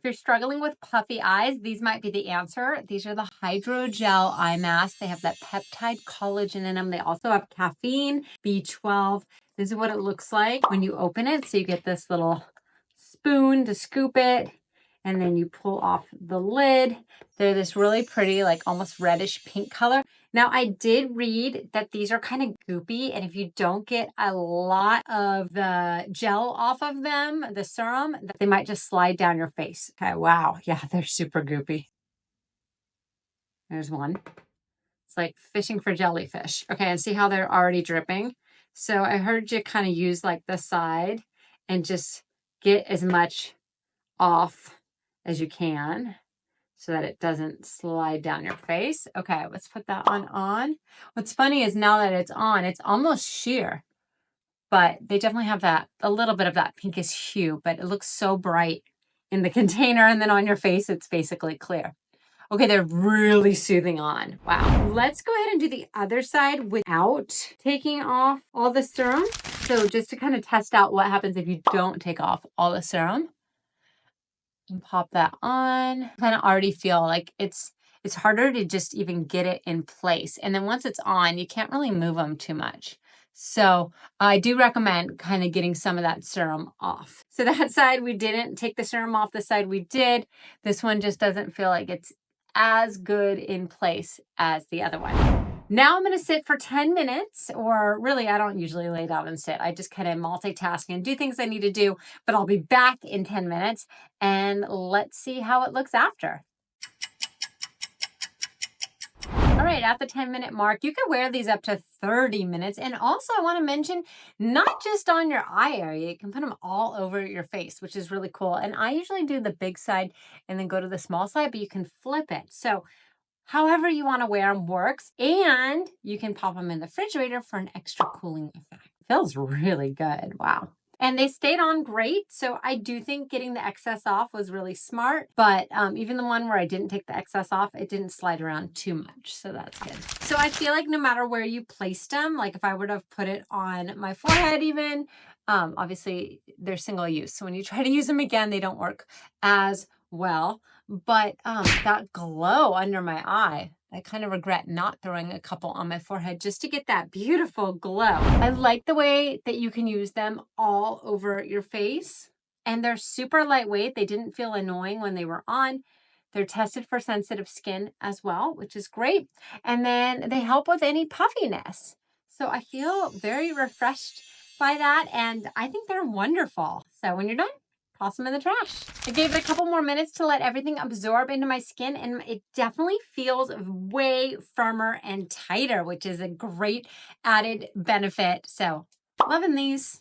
If you're struggling with puffy eyes, these might be the answer. These are the hydrogel eye masks. They have that peptide collagen in them. They also have caffeine, B12. This is what it looks like when you open it. So you get this little spoon to scoop it, and then you pull off the lid. They're this really pretty, like almost reddish pink color. Now, I did read that these are kind of goopy, and if you don't get a lot of the gel off of them, the serum, they might just slide down your face. Okay, wow. Yeah, they're super goopy. There's one. It's like fishing for jellyfish. Okay, and see how they're already dripping? So I heard you kind of use like the side and just get as much off as you can, so that it doesn't slide down your face. Okay, let's put that one on. What's funny is now that it's on, it's almost sheer, but they definitely have that, a little bit of that pinkish hue, but it looks so bright in the container, and then on your face, it's basically clear. Okay, they're really soothing on. Wow. Let's go ahead and do the other side without taking off all the serum. So just to kind of test out what happens if you don't take off all the serum. And pop that on. Kind of already feel like it's harder to just even get it in place. And then once it's on, you can't really move them too much. So I do recommend kind of getting some of that serum off. So that side we didn't take the serum off, the side we did. This one just doesn't feel like it's as good in place as the other one. Now I'm going to sit for 10 minutes, or really, I don't usually lay down and sit. I just kind of multitask and do things I need to do, but I'll be back in 10 minutes and let's see how it looks after. All right, at the 10-minute mark, you can wear these up to 30 minutes. And also I want to mention, not just on your eye area, you can put them all over your face, which is really cool. And I usually do the big side and then go to the small side, but you can flip it. So however you want to wear them works, and you can pop them in the refrigerator for an extra cooling effect. Feels really good. Wow. And they stayed on great. So I do think getting the excess off was really smart. But even the one where I didn't take the excess off, it didn't slide around too much. So that's good. So I feel like no matter where you placed them, like if I would have put it on my forehead even, obviously they're single use. So when you try to use them again, they don't work as well. But that glow under my eye, I kind of regret not throwing a couple on my forehead just to get that beautiful glow. I like the way that you can use them all over your face, and they're super lightweight. They didn't feel annoying when they were on. They're tested for sensitive skin as well, which is great. And then they help with any puffiness. So I feel very refreshed by that, and I think they're wonderful. So when you're done, toss them in the trash. I gave it a couple more minutes to let everything absorb into my skin, and it definitely feels way firmer and tighter, which is a great added benefit. So loving these.